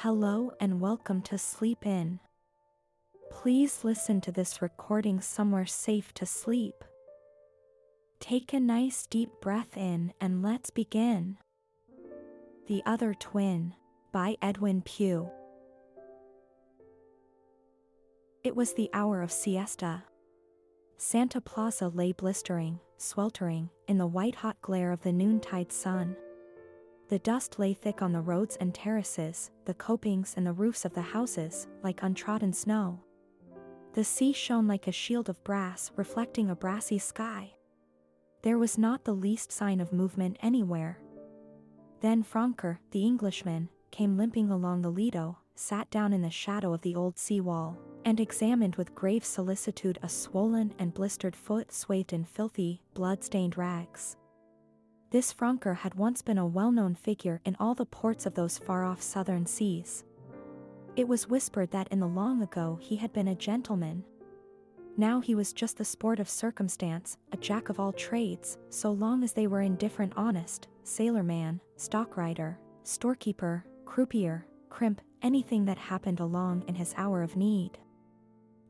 Hello and welcome to SleepInn. Please listen to this recording somewhere safe to sleep. Take a nice deep breath in and let's begin. The Other Twin, by Edwin Pugh. It was the hour of siesta. Santa Plaza lay blistering, sweltering, in the white-hot glare of the noontide sun. The dust lay thick on the roads and terraces, the copings and the roofs of the houses, like untrodden snow. The sea shone like a shield of brass reflecting a brassy sky. There was not the least sign of movement anywhere. Then Franker, the Englishman, came limping along the Lido, sat down in the shadow of the old seawall, and examined with grave solicitude a swollen and blistered foot swathed in filthy, blood-stained rags. This Franker had once been a well-known figure in all the ports of those far-off southern seas. It was whispered that in the long ago he had been a gentleman. Now he was just the sport of circumstance, a jack of all trades, so long as they were indifferent honest, sailorman, stockrider, storekeeper, croupier, crimp, anything that happened along in his hour of need.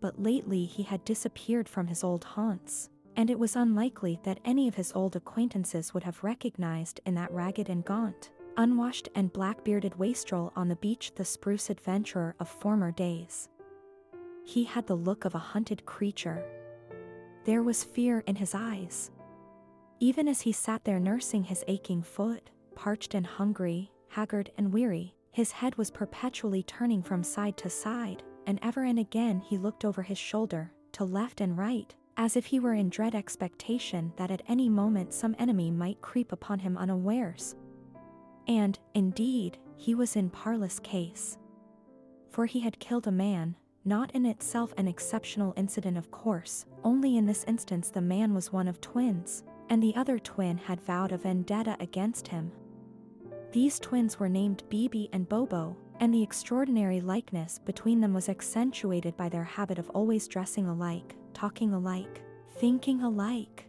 But lately he had disappeared from his old haunts, and it was unlikely that any of his old acquaintances would have recognized in that ragged and gaunt, unwashed and black-bearded wastrel on the beach the spruce adventurer of former days. He had the look of a hunted creature. There was fear in his eyes. Even as he sat there nursing his aching foot, parched and hungry, haggard and weary, his head was perpetually turning from side to side, and ever and again he looked over his shoulder, to left and right, as if he were in dread expectation that at any moment some enemy might creep upon him unawares. And, indeed, he was in parlous case. For he had killed a man, not in itself an exceptional incident of course, only in this instance the man was one of twins, and the other twin had vowed a vendetta against him. These twins were named Bibi and Bobo, and the extraordinary likeness between them was accentuated by their habit of always dressing alike, talking alike, thinking alike.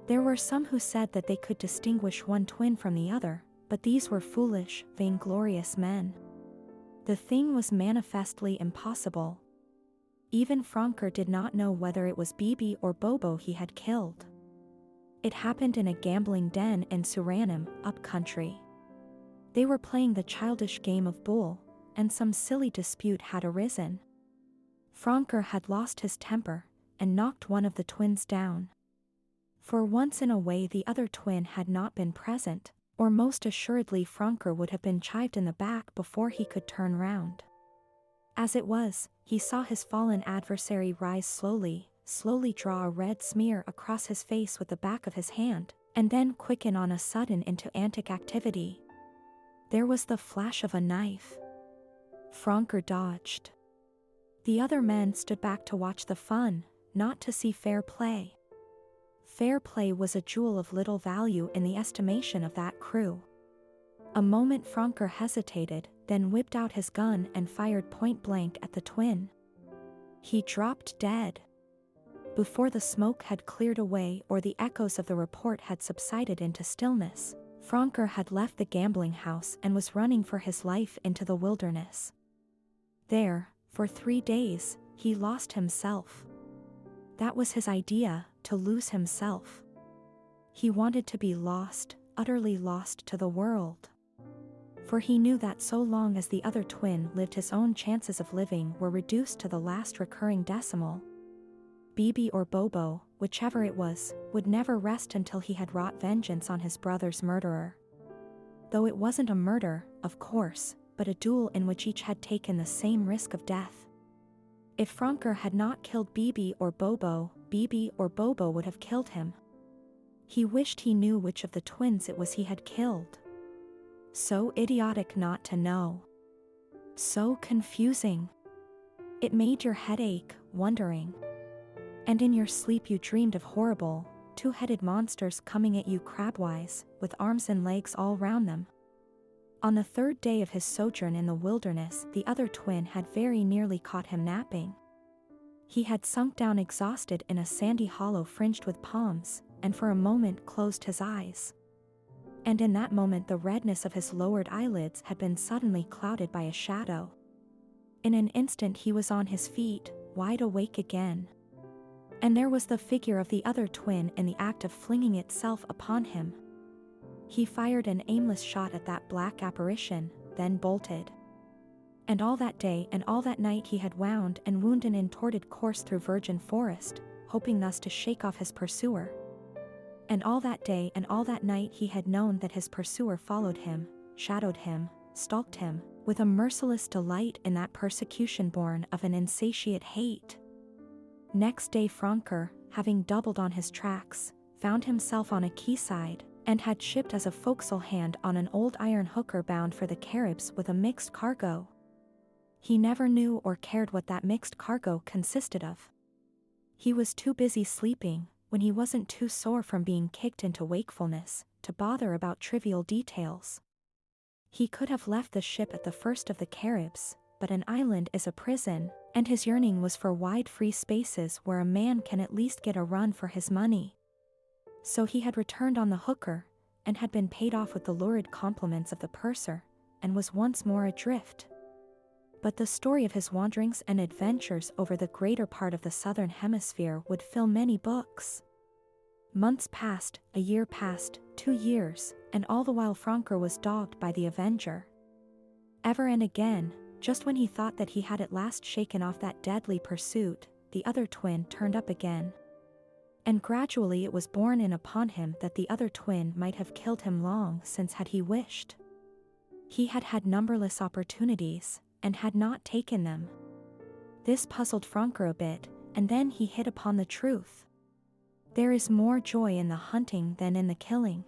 There were some who said that they could distinguish one twin from the other, but these were foolish, vainglorious men. The thing was manifestly impossible. Even Franker did not know whether it was Bibi or Bobo he had killed. It happened in a gambling den in Suriname, up country. They were playing the childish game of bull, and some silly dispute had arisen. Franker had lost his temper, and knocked one of the twins down. For once in a way the other twin had not been present, or most assuredly Franker would have been chived in the back before he could turn round. As it was, he saw his fallen adversary rise slowly draw a red smear across his face with the back of his hand, and then quicken on a sudden into antic activity. There was the flash of a knife. Franker dodged. The other men stood back to watch the fun, not to see fair play. Fair play was a jewel of little value in the estimation of that crew. A moment Franker hesitated, then whipped out his gun and fired point blank at the twin. He dropped dead. Before the smoke had cleared away or the echoes of the report had subsided into stillness, Franker had left the gambling house and was running for his life into the wilderness. There, for 3 days, he lost himself. That was his idea, to lose himself. He wanted to be lost, utterly lost to the world. For he knew that so long as the other twin lived his own chances of living were reduced to the last recurring decimal. Bibi or Bobo, whichever it was, would never rest until he had wrought vengeance on his brother's murderer. Though it wasn't a murder, of course, but a duel in which each had taken the same risk of death. If Franker had not killed Bibi or Bobo would have killed him. He wished he knew which of the twins it was he had killed. So idiotic not to know. So confusing. It made your head ache, wondering. And in your sleep you dreamed of horrible, two-headed monsters coming at you crabwise, with arms and legs all round them. On the 3rd day of his sojourn in the wilderness, the other twin had very nearly caught him napping. He had sunk down exhausted in a sandy hollow fringed with palms, and for a moment closed his eyes. And in that moment the redness of his lowered eyelids had been suddenly clouded by a shadow. In an instant he was on his feet, wide awake again. And there was the figure of the other twin in the act of flinging itself upon him. He fired an aimless shot at that black apparition, then bolted. And all that day and all that night he had wound and wound an intorted course through virgin forest, hoping thus to shake off his pursuer. And all that day and all that night he had known that his pursuer followed him, shadowed him, stalked him, with a merciless delight in that persecution born of an insatiate hate. Next day Franker, having doubled on his tracks, found himself on a quayside, and had shipped as a forecastle hand on an old iron hooker bound for the Caribs with a mixed cargo. He never knew or cared what that mixed cargo consisted of. He was too busy sleeping, when he wasn't too sore from being kicked into wakefulness, to bother about trivial details. He could have left the ship at the first of the Caribs, but an island is a prison, and his yearning was for wide free spaces where a man can at least get a run for his money. So he had returned on the hooker, and had been paid off with the lurid compliments of the purser, and was once more adrift. But the story of his wanderings and adventures over the greater part of the southern hemisphere would fill many books. Months passed, a year passed, 2 years, and all the while Franker was dogged by the Avenger. Ever and again, just when he thought that he had at last shaken off that deadly pursuit, the other twin turned up again. And gradually it was borne in upon him that the other twin might have killed him long since had he wished. He had had numberless opportunities, and had not taken them. This puzzled Franker a bit, and then he hit upon the truth. There is more joy in the hunting than in the killing.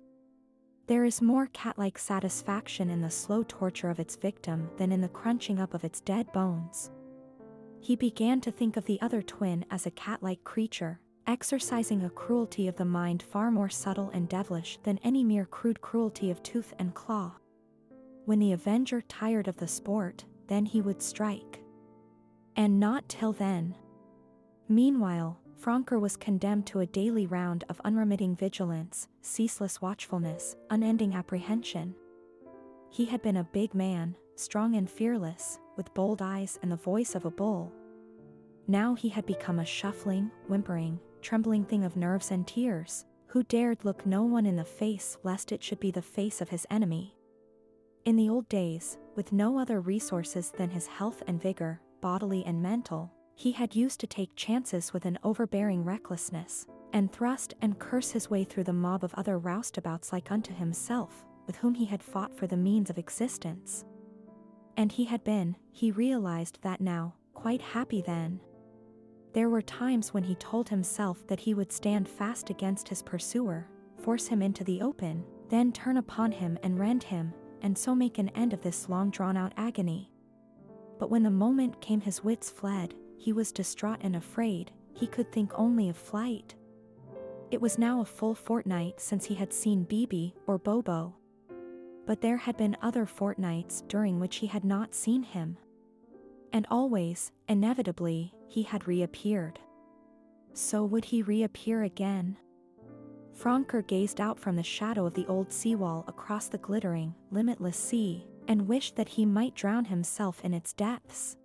There is more cat-like satisfaction in the slow torture of its victim than in the crunching up of its dead bones. He began to think of the other twin as a cat-like creature, exercising a cruelty of the mind far more subtle and devilish than any mere crude cruelty of tooth and claw. When the Avenger tired of the sport, then he would strike. And not till then. Meanwhile, Franker was condemned to a daily round of unremitting vigilance, ceaseless watchfulness, unending apprehension. He had been a big man, strong and fearless, with bold eyes and the voice of a bull. Now he had become a shuffling, whimpering, trembling thing of nerves and tears, who dared look no one in the face lest it should be the face of his enemy. In the old days, with no other resources than his health and vigor, bodily and mental, he had used to take chances with an overbearing recklessness, and thrust and curse his way through the mob of other roustabouts like unto himself, with whom he had fought for the means of existence. And he had been, he realized that now, quite happy then. There were times when he told himself that he would stand fast against his pursuer, force him into the open, then turn upon him and rend him, and so make an end of this long drawn-out agony. But when the moment came his wits fled, he was distraught and afraid, he could think only of flight. It was now a full fortnight since he had seen Bibi or Bobo. But there had been other fortnights during which he had not seen him. And always, inevitably, he had reappeared. So would he reappear again? Franker gazed out from the shadow of the old seawall across the glittering, limitless sea, and wished that he might drown himself in its depths.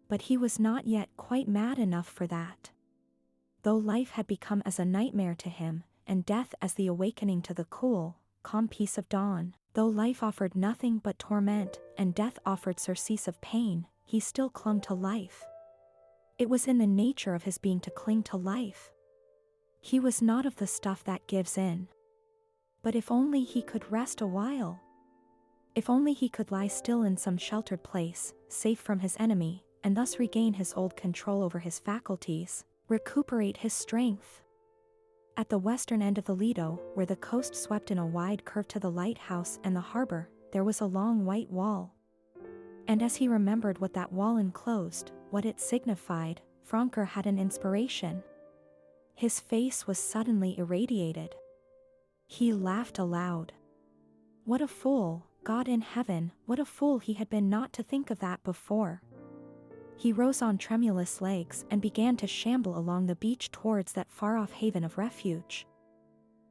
But he was not yet quite mad enough for that. Though life had become as a nightmare to him, and death as the awakening to the cool, calm peace of dawn, though life offered nothing but torment, and death offered surcease of pain, he still clung to life. It was in the nature of his being to cling to life. He was not of the stuff that gives in. But if only he could rest a while. If only he could lie still in some sheltered place, safe from his enemy, and thus regain his old control over his faculties, recuperate his strength. At the western end of the Lido, where the coast swept in a wide curve to the lighthouse and the harbor, there was a long white wall. And as he remembered what that wall enclosed, what it signified, Franker had an inspiration. His face was suddenly irradiated. He laughed aloud. What a fool, God in heaven, what a fool he had been not to think of that before. He rose on tremulous legs and began to shamble along the beach towards that far-off haven of refuge.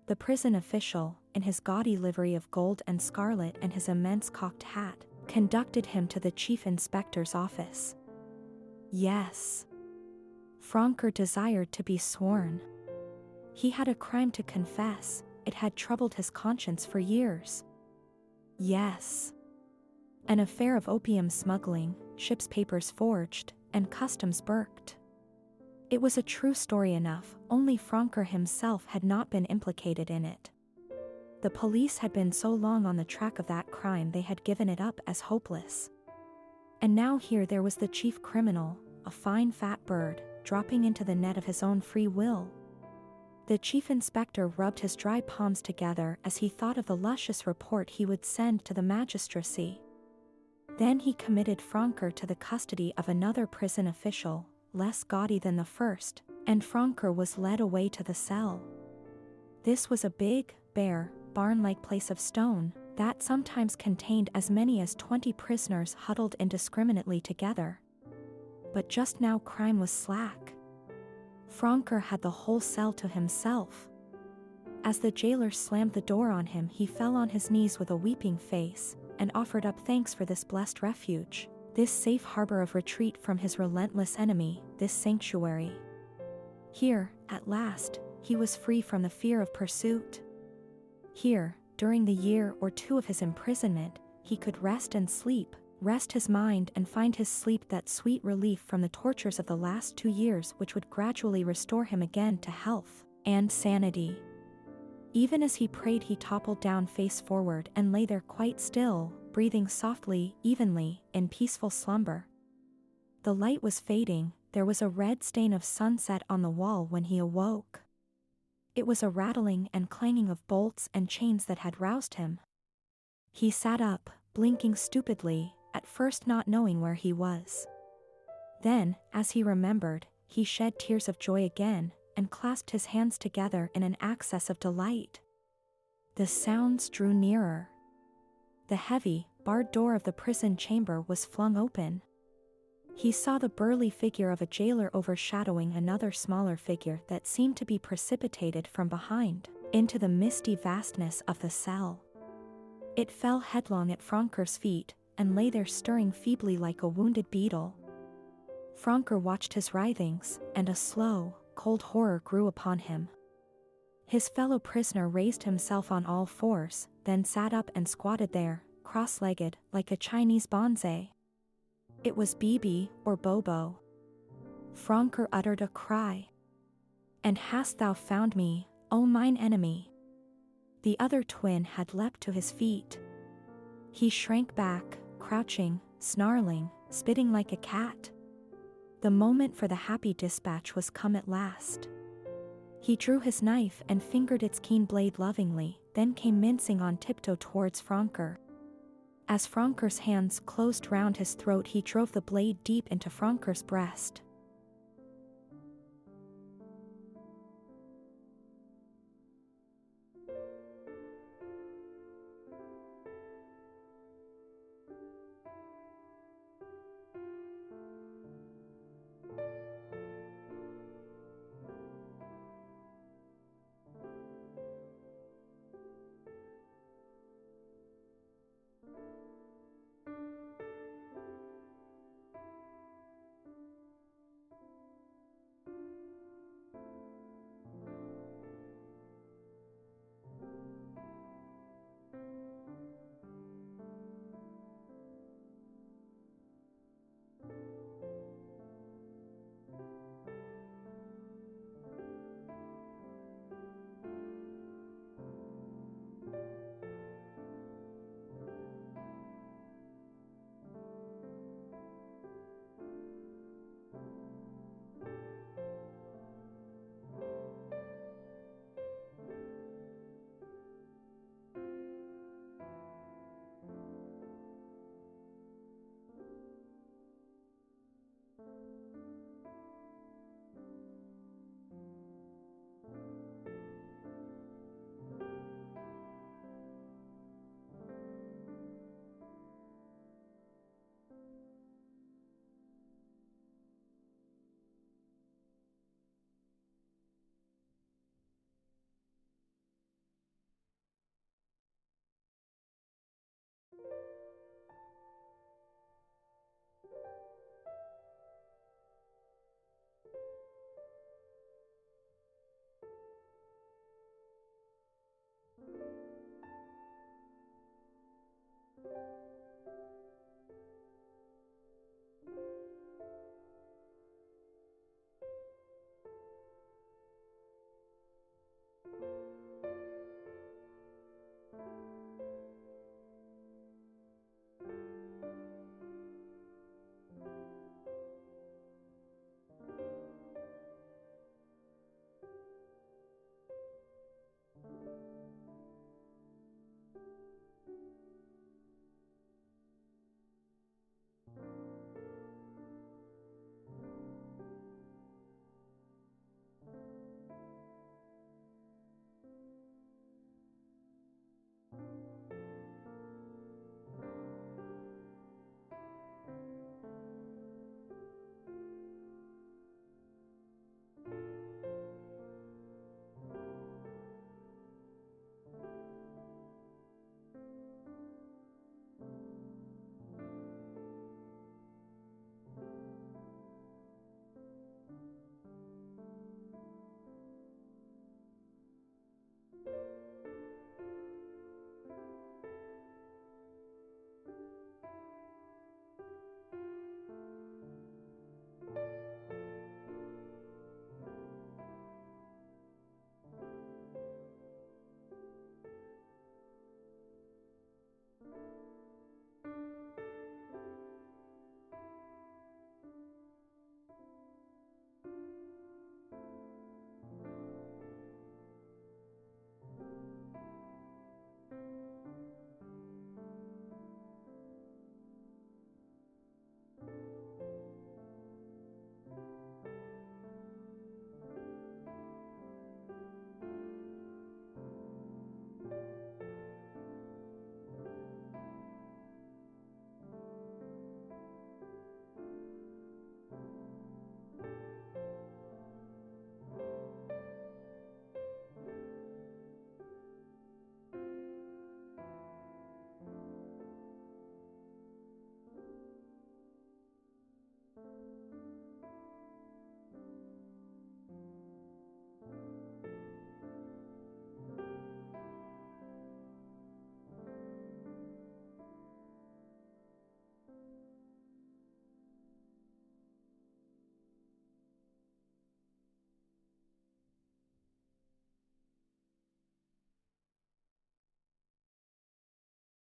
The prison official, in his gaudy livery of gold and scarlet and his immense cocked hat, conducted him to the chief inspector's office. Yes. Franker desired to be sworn. He had a crime to confess, it had troubled his conscience for years. Yes. An affair of opium smuggling, ship's papers forged, and customs burked. It was a true story enough, only Franker himself had not been implicated in it. The police had been so long on the track of that crime they had given it up as hopeless. And now here there was the chief criminal, a fine fat bird, dropping into the net of his own free will. The chief inspector rubbed his dry palms together as he thought of the luscious report he would send to the magistracy. Then he committed Franker to the custody of another prison official, less gaudy than the first, and Franker was led away to the cell. This was a big, bare, barn-like place of stone, that sometimes contained as many as 20 prisoners huddled indiscriminately together. But just now crime was slack. Franker had the whole cell to himself. As the jailer slammed the door on him, he fell on his knees with a weeping face, and offered up thanks for this blessed refuge, this safe harbor of retreat from his relentless enemy, this sanctuary. Here, at last, he was free from the fear of pursuit. Here, during the year or two of his imprisonment, he could rest and sleep, rest his mind and find his sleep that sweet relief from the tortures of the last 2 years which would gradually restore him again to health and sanity. Even as he prayed, he toppled down face forward and lay there quite still, breathing softly, evenly, in peaceful slumber. The light was fading, there was a red stain of sunset on the wall when he awoke. It was a rattling and clanging of bolts and chains that had roused him. He sat up, blinking stupidly, at first not knowing where he was. Then, as he remembered, he shed tears of joy again, and clasped his hands together in an access of delight. The sounds drew nearer. The heavy, barred door of the prison chamber was flung open. He saw the burly figure of a jailer overshadowing another smaller figure that seemed to be precipitated from behind, into the misty vastness of the cell. It fell headlong at Franker's feet, and lay there stirring feebly like a wounded beetle. Franker watched his writhings, and a slow, cold horror grew upon him. His fellow prisoner raised himself on all fours, then sat up and squatted there, cross-legged, like a Chinese bonsai. It was Bibi, or Bobo. Franker uttered a cry. "And hast thou found me, O mine enemy?" The other twin had leapt to his feet. He shrank back, crouching, snarling, spitting like a cat. The moment for the happy dispatch was come at last. He drew his knife and fingered its keen blade lovingly, then came mincing on tiptoe towards Franker. As Franker's hands closed round his throat, he drove the blade deep into Franker's breast,